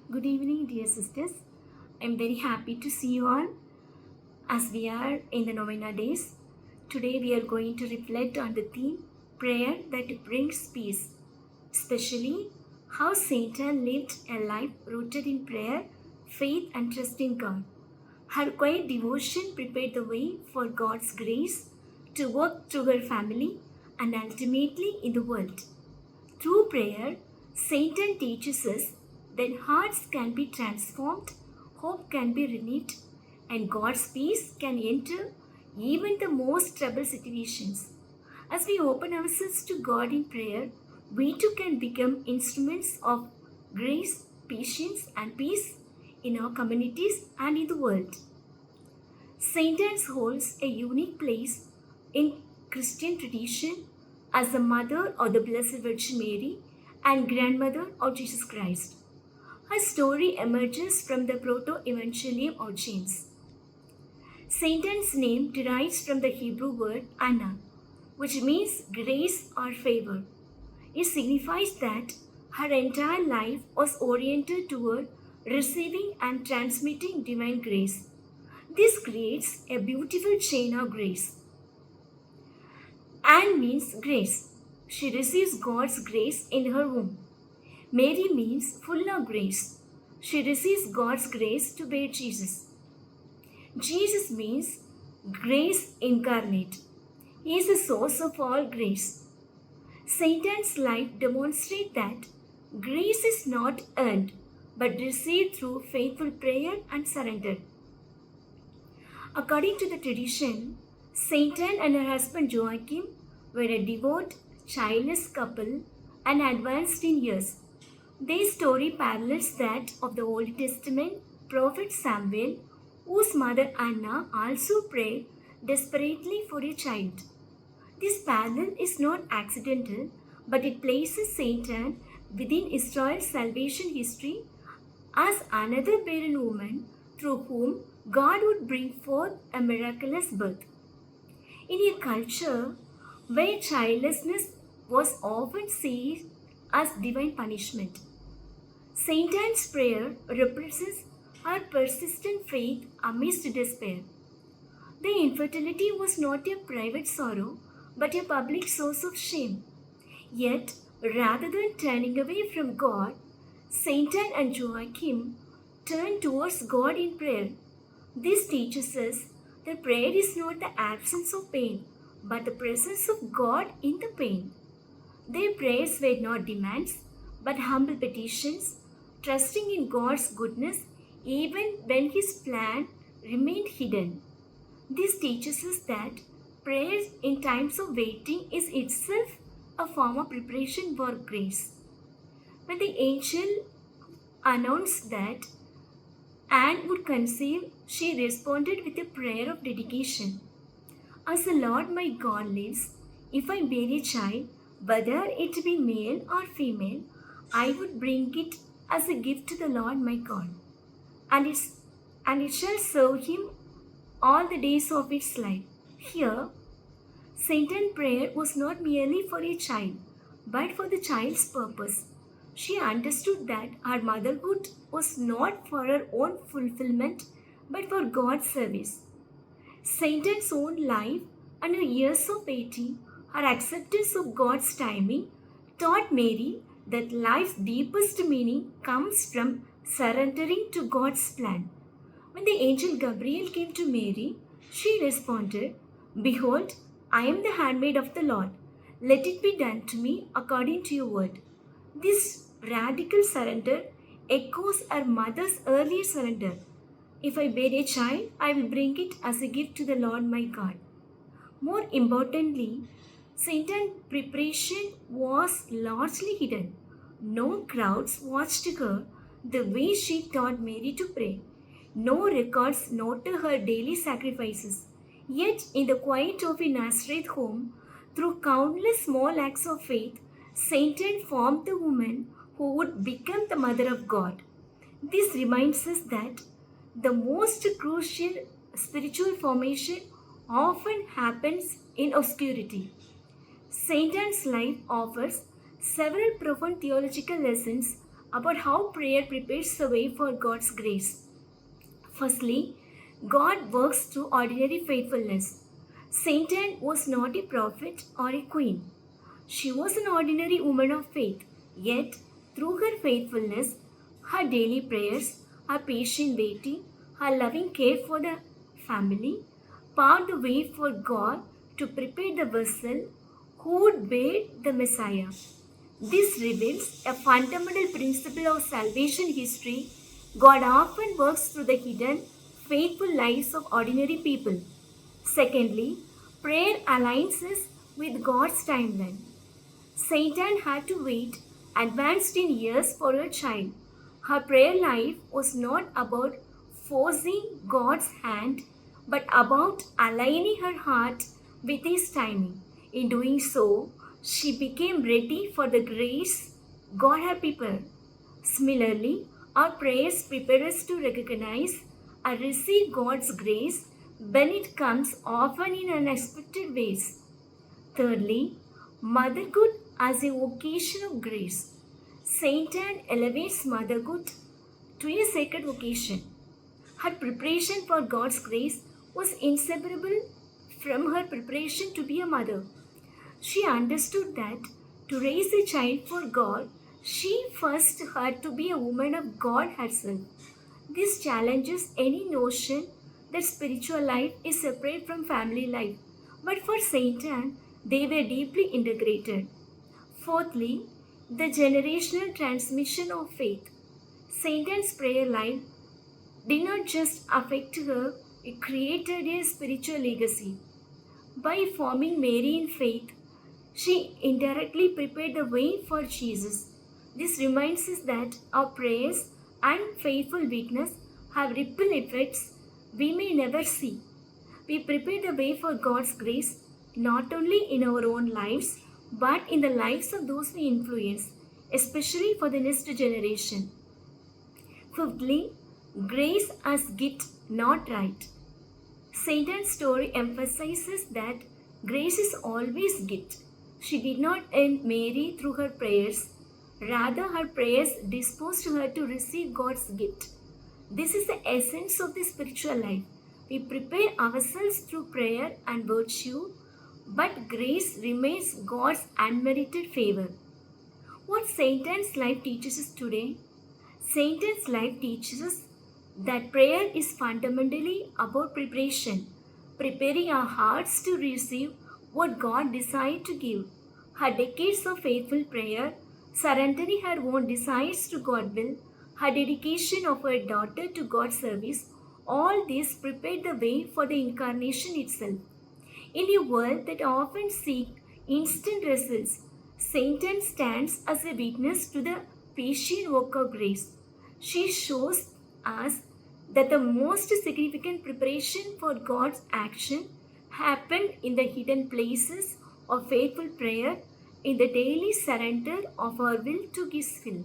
Good evening, dear sisters. I'm very happy to see you all as we are in the Novena days. Today, we are going to reflect on the theme prayer that brings peace, especially how Saint Anne lived a life rooted in prayer, faith, and trust in God. Her quiet devotion prepared the way for God's grace to work through her family and ultimately in the world. Through prayer, Satan teaches us that hearts can be transformed, hope can be renewed, and God's peace can enter even the most troubled situations. As we open ourselves to God in prayer, we too can become instruments of grace, patience, and peace in our communities and in the world. Saint Anne holds a unique place in Christian tradition as the mother of the Blessed Virgin Mary and grandmother of Jesus Christ. Her story emerges from the Proto-Evangelium of James. Saint Anne's name derives from the Hebrew word Anna, which means grace or favor. It signifies that her entire life was oriented toward receiving and transmitting divine grace. This creates a beautiful chain of grace. Anne means grace. She receives God's grace in her womb. Mary means full of grace. She receives God's grace to bear Jesus. Jesus means grace incarnate. He is the source of all grace. Saint Anne's life demonstrates that grace is not earned but received through faithful prayer and surrender. According to the tradition, Saint Anne and her husband Joachim were a devout, childless couple and advanced in years. Their story parallels that of the Old Testament prophet Samuel, whose mother Anna also prayed desperately for a child. This parallel is not accidental, but it places Saint Anne within Israel's salvation history as another barren woman through whom God would bring forth a miraculous birth. In a culture where childlessness was often seen as divine punishment, Saint Anne's prayer represents her persistent faith amidst despair. The infertility was not a private sorrow but a public source of shame. Yet, rather than turning away from God, Saint Anne and Joachim turned towards God in prayer. This teaches us that prayer is not the absence of pain, but the presence of God in the pain. Their prayers were not demands, but humble petitions, trusting in God's goodness even when His plan remained hidden. This teaches us that prayer in times of waiting is itself a form of preparation for grace. When the angel announced that Anne would conceive, she responded with a prayer of dedication. As the Lord my God lives, if I bear a child, whether it be male or female, I would bring it as a gift to the Lord my God, and it shall serve him all the days of its life. Here, Saint Anne's prayer was not merely for a child, but for the child's purpose. She understood that her motherhood was not for her own fulfillment, but for God's service. Saint Anne's own life and her years of waiting, her acceptance of God's timing, taught Mary that life's deepest meaning comes from surrendering to God's plan. When the angel Gabriel came to Mary, she responded, "Behold, I am the handmaid of the Lord. Let it be done to me according to your word." This radical surrender echoes her mother's earlier surrender. "If I bear a child, I will bring it as a gift to the Lord my God." More importantly, Saint Anne's preparation was largely hidden. No crowds watched her the way she taught Mary to pray. No records noted her daily sacrifices. Yet, in the quiet of a Nazareth home, through countless small acts of faith, Saint Anne formed the woman who would become the Mother of God. This reminds us that the most crucial spiritual formation often happens in obscurity. Saint Anne's life offers several profound theological lessons about how prayer prepares the way for God's grace. Firstly, God works through ordinary faithfulness. Saint Anne was not a prophet or a queen. She was an ordinary woman of faith. Yet, through her faithfulness, her daily prayers, her patient waiting, her loving care for the family, paved the way for God to prepare the vessel who would bear the Messiah. This reveals a fundamental principle of salvation history. God often works through the hidden, faithful lives of ordinary people. Secondly, prayer aligns us with God's timeline. Satan had to wait advanced in years for her child. Her prayer life was not about forcing God's hand, but about aligning her heart with His timing. In doing so, she became ready for the grace God had prepared. Similarly, our prayers prepare us to recognize and receive God's grace when it comes often in unexpected ways. Thirdly, motherhood as a vocation of grace. Saint Anne elevates motherhood to a sacred vocation. Her preparation for God's grace was inseparable from her preparation to be a mother. She understood that to raise a child for God, she first had to be a woman of God herself. This challenges any notion that spiritual life is separate from family life. But for Saint Anne, they were deeply integrated. Fourthly, the generational transmission of faith. Saint Anne's prayer life did not just affect her, it created a spiritual legacy. By forming Mary in faith, she indirectly prepared the way for Jesus. This reminds us that our prayers and faithful witness have ripple effects we may never see. We prepare the way for God's grace not only in our own lives but in the lives of those we influence, especially for the next generation. Fifthly, grace as gift, not right. Satan's story emphasizes that grace is always gift. She did not earn Mary through her prayers. Rather, her prayers disposed her to receive God's gift. This is the essence of the spiritual life. We prepare ourselves through prayer and virtue, but grace remains God's unmerited favor. What Saint Anne's life teaches us today? Saint Anne's life teaches us that prayer is fundamentally about preparation, preparing our hearts to receive what God decided to give. Her decades of faithful prayer, surrendering her own desires to God's will, her dedication of her daughter to God's service, all this prepared the way for the incarnation itself. In a world that often seeks instant results, Saint Anne stands as a witness to the patient work of grace. She shows us that the most significant preparation for God's action happened in the hidden places of faithful prayer, in the daily surrender of our will to His will.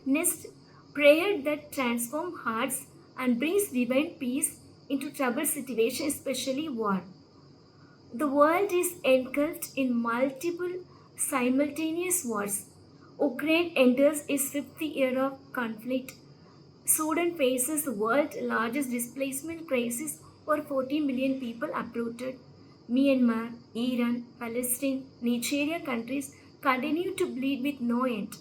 Next, prayer that transforms hearts and brings divine peace into troubled situations, especially war. The world is engulfed in multiple simultaneous wars. Ukraine enters its fifth year of conflict. Sudan faces the world's largest displacement crisis, over 40 million people uprooted. Myanmar, Iran, Palestine, Nigeria countries continue to bleed with no end.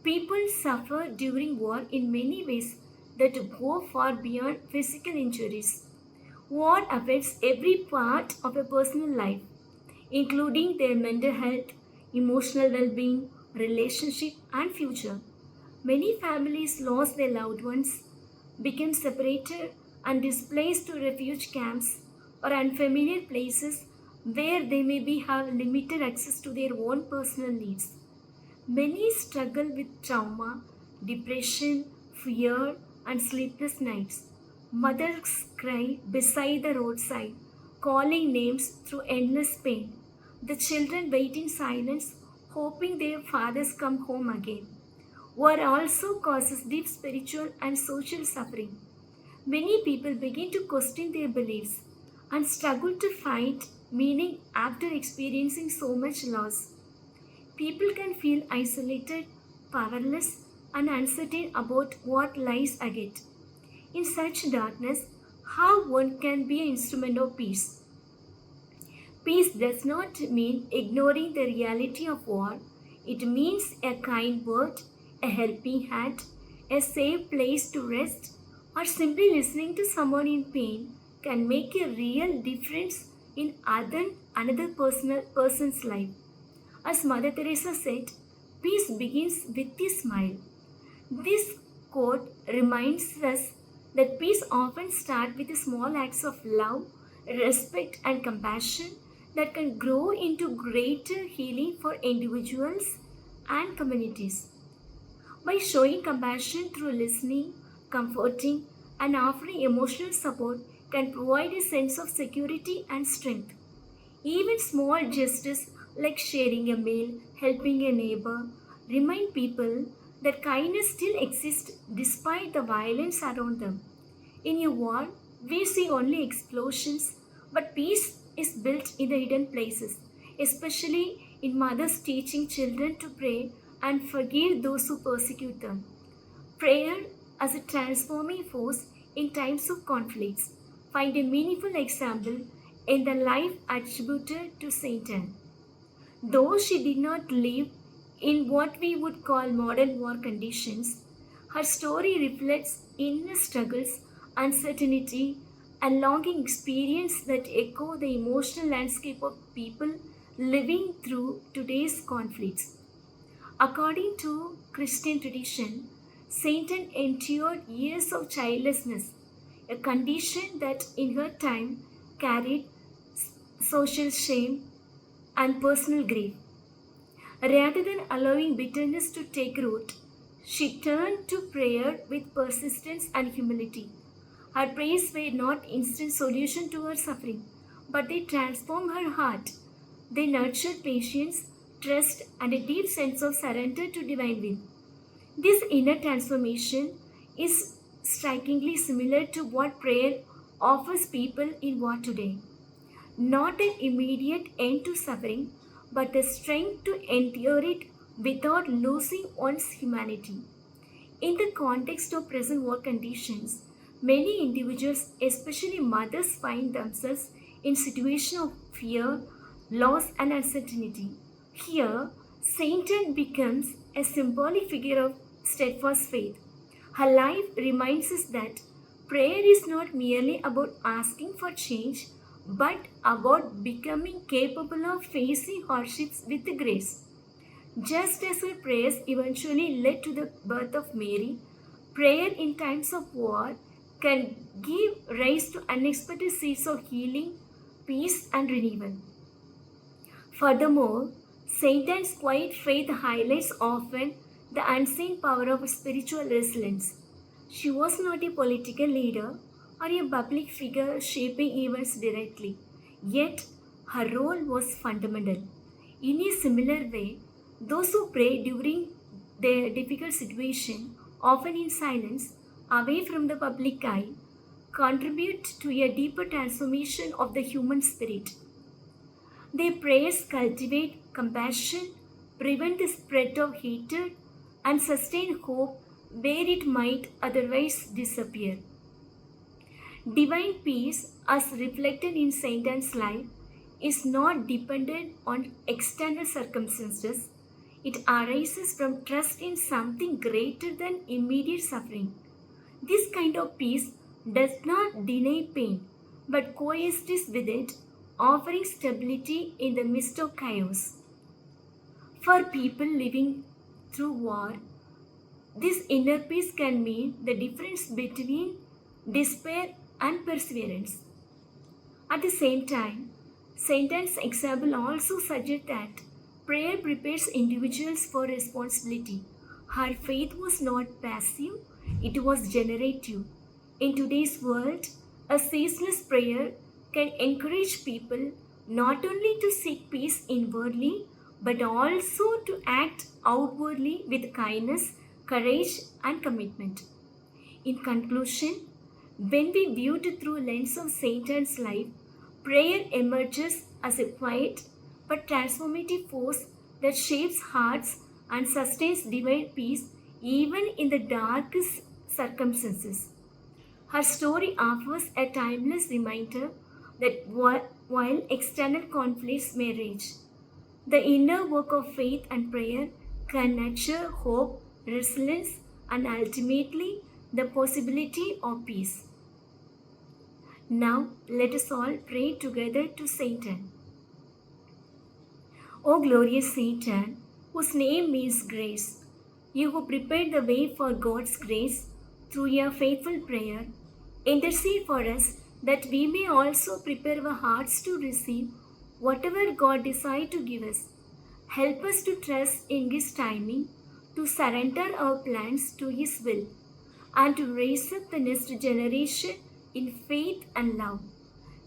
People suffer during war in many ways that go far beyond physical injuries. War affects every part of a personal life, including their mental health, emotional well-being, relationship, and future. Many families lost their loved ones, became separated, and displaced to refuge camps or unfamiliar places where they maybe have limited access to their own personal needs. Many struggle with trauma, depression, fear, and sleepless nights. Mothers cry beside the roadside, calling names through endless pain. The children wait in silence, hoping their fathers come home again. War also causes deep spiritual and social suffering. Many people begin to question their beliefs and struggle to find meaning after experiencing so much loss. People can feel isolated, powerless, and uncertain about what lies ahead. In such darkness, how one can be an instrument of peace? Peace does not mean ignoring the reality of war. It means a kind word, a helping hand, a safe place to rest, or simply listening to someone in pain can make a real difference in another person's life. As Mother Teresa said, peace begins with a smile. This quote reminds us that peace often starts with small acts of love, respect, and compassion that can grow into greater healing for individuals and communities. By showing compassion through listening, comforting, and offering emotional support can provide a sense of security and strength. Even small gestures like sharing a meal, helping a neighbor, remind people that kindness still exists despite the violence around them. In a war, we see only explosions, but peace is built in the hidden places, especially in mothers teaching children to pray and forgive those who persecute them. Prayer as a transforming force in times of conflicts. Find a meaningful example in the life attributed to Saint Anne. Though she did not live in what we would call modern war conditions, her story reflects inner struggles, uncertainty, and longing experience that echo the emotional landscape of people living through today's conflicts. According to Christian tradition, Satan endured years of childlessness, a condition that in her time carried social shame and personal grief. Rather than allowing bitterness to take root, she turned to prayer with persistence and humility. Her prayers were not instant solution to her suffering, but they transformed her heart. They nurtured patience, trust, and a deep sense of surrender to divine will. This inner transformation is strikingly similar to what prayer offers people in war today. Not an immediate end to suffering, but the strength to endure it without losing one's humanity. In the context of present war conditions, many individuals, especially mothers, find themselves in situations of fear, loss, and uncertainty. Here, Saint Anne becomes a symbolic figure of steadfast faith. Her life reminds us that prayer is not merely about asking for change, but about becoming capable of facing hardships with grace. Just as her prayers eventually led to the birth of Mary, prayer in times of war can give rise to unexpected seeds of healing, peace, and renewal. Furthermore, Satan's quiet faith highlights often the unseen power of spiritual resilience. She was not a political leader or a public figure shaping events directly, yet her role was fundamental. In a similar way, those who pray during their difficult situation, often in silence, away from the public eye, contribute to a deeper transformation of the human spirit. Their prayers cultivate compassion, prevent the spread of hatred, and sustain hope where it might otherwise disappear. Divine peace, as reflected in Saint Anne's life, is not dependent on external circumstances. It arises from trust in something greater than immediate suffering. This kind of peace does not deny pain, but coexists with it, offering stability in the midst of chaos. For people living through war, this inner peace can mean the difference between despair and perseverance. At the same time, Saint Anne's example also suggests that prayer prepares individuals for responsibility. Her faith was not passive, it was generative. In today's world, a ceaseless prayer can encourage people not only to seek peace inwardly, but also to act outwardly with kindness, courage, and commitment. In conclusion, when we view it through lens of Saint Anne's life, prayer emerges as a quiet but transformative force that shapes hearts, and sustains divine peace even in the darkest circumstances. Her story offers a timeless reminder that while external conflicts may rage, the inner work of faith and prayer can nurture hope, resilience, and ultimately the possibility of peace. Now, let us all pray together to Satan. O glorious Satan, whose name means grace, you who prepared the way for God's grace through your faithful prayer, intercede for us that we may also prepare our hearts to receive whatever God decides to give us. Help us to trust in His timing, to surrender our plans to His will, and to raise up the next generation in faith and love.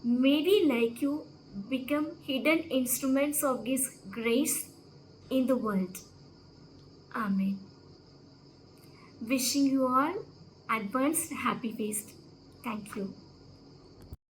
May we, like you, become hidden instruments of His grace in the world. Amen. Wishing you all advanced happy feast. Thank you.